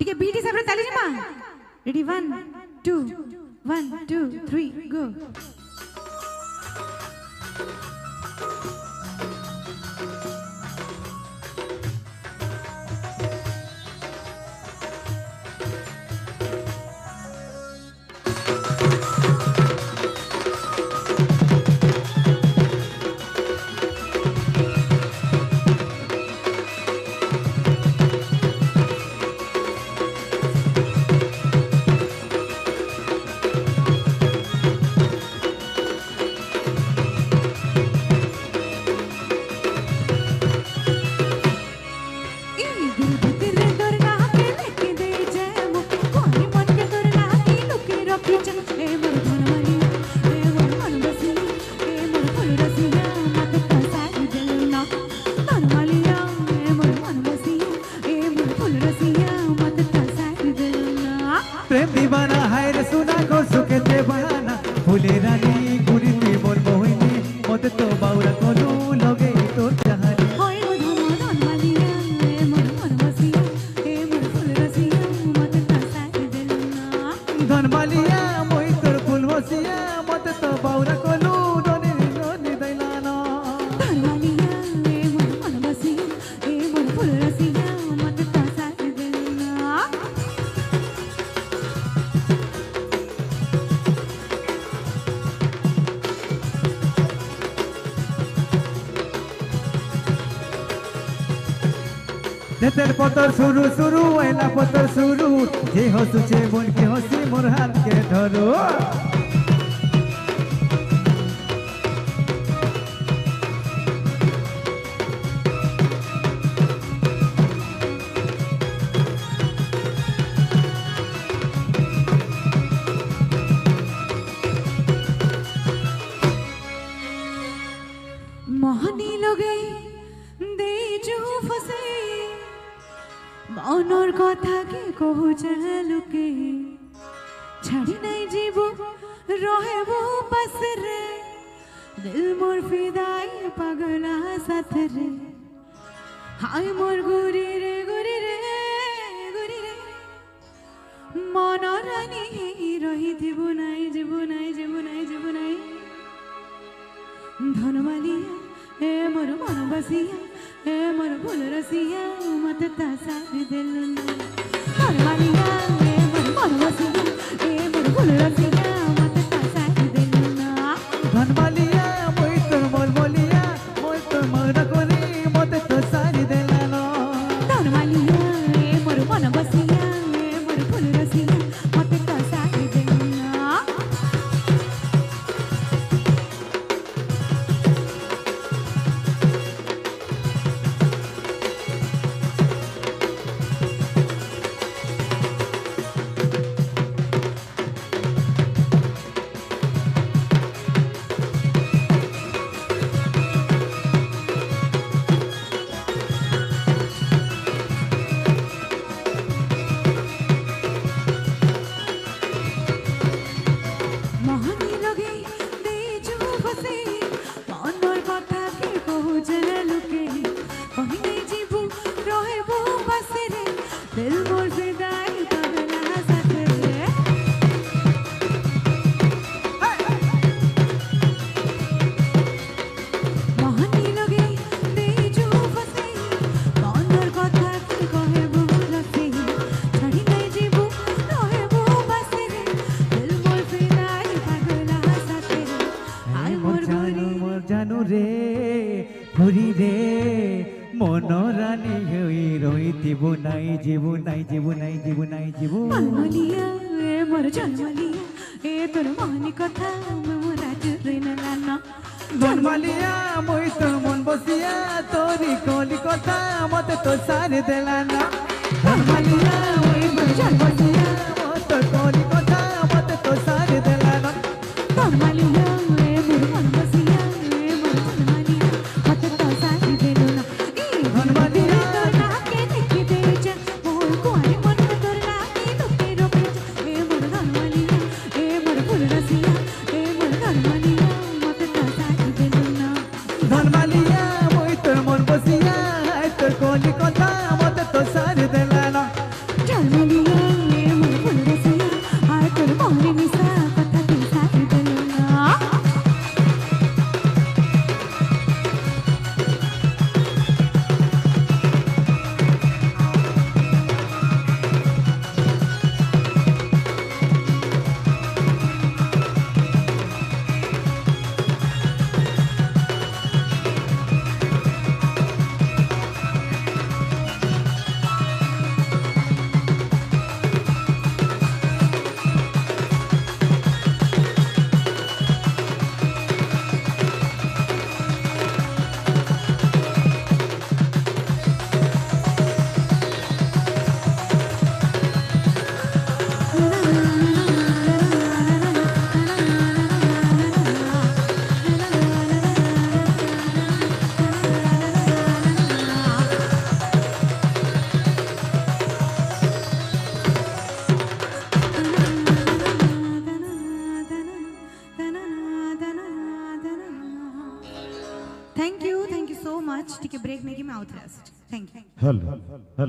টিকে বিট হিসাবে তালি দিমা রেডি 1 2 1 2 3 গো प्रेम दीवाना है रे सुना को सुखे ते बहाना फूले रानी गुरी ती मोर मोहिनी मत तो बाउरा कोलू लगे तो चाहनी होय धन धन मालिया ए मोर मन बसिया ए मोर फूल रसिया मत तसाई देलना धन मालिया मोई तोर फूल बसिया मत तो बाउरा कोलू नोनी नोनी दैलाना धन मालिया ए मोर मन बसिया ए मोर फूल रसिया मत तसाई देलना तेल पतर सुरु सुरु एला पतर सुरु जे हसुचे मन के हसी मोर हाथ के धरो मोहनी लगे दे जो फसे মনৰ কথা কি কহু জালুকে ছাড়ি নাই জীব রহেব পাশরে দিল মোর ফিদাই পাগলা সাথরে হাই মোর গুরি রে মনৰ রানী রহি দিব নাই ধনমালিয়া এ মোর মন বসিয়া ए मोर फूल रसिया मत तसाई देलना धनमालिया ए मोर मन बसिया ए मोर फूल रसिया मत तसाई देलना धनमालिया मोई तोर मोर मोलिया मोई तोर मन कोनी मत तो सारी देलानो धनमालिया ए मोर मन बसिया ए मोर फूल रसिया मत तसाई देलना মোহনী লগে দে जो फसे মনৰ কথা কি কহু জালুকে কহি নাই জীব রহেব পাশরে দিল মোর ফিদাই পাগলা সাথরে মোহনী লগে দে जो फसे মনৰ কথা কি কহেব রাতে ছাড়ি নাই জীব রহেব পাশরে দিল মোর ফিদাই পাগলা সাথরে আই মোর मोर जानू रे घुरी रे मन रानी हई रहिथिबु नाई जीबु नाई जीबु नाई जीबु नाई जीबु মনমালিয়া এ মোর জন্মালিয়া এ তোর মনি কথা মোরা জুরে নালানা धनमालिया मोई तोर मन बसिया तोरी कली कथा मत तो सारी देलाना धनमालिया मोई मोर जान बसिया मत कली कथा मत तो सारी देलाना ধনমালিয়া এ মোর মন বসিয়া এ মোর জন্মালিয়া মত তসাই দেলনা ধনমালিয়া তোর নাকে দেখি দে যা মোর কোয়ারে মন তোর নাকে তোকে রোকে এ মোর ধনমালিয়া এ মোর ফুল রসিয়া এ মোর ধনমালিয়া মত তসাই দেলনা धनमालिया मोई तोर मन बसिया तोर कली कथा मत तो सारी देलाना थैंक यू सो मच। ठीक है, ब्रेक नहीं कि मैं out rest. Thank you. Hello hello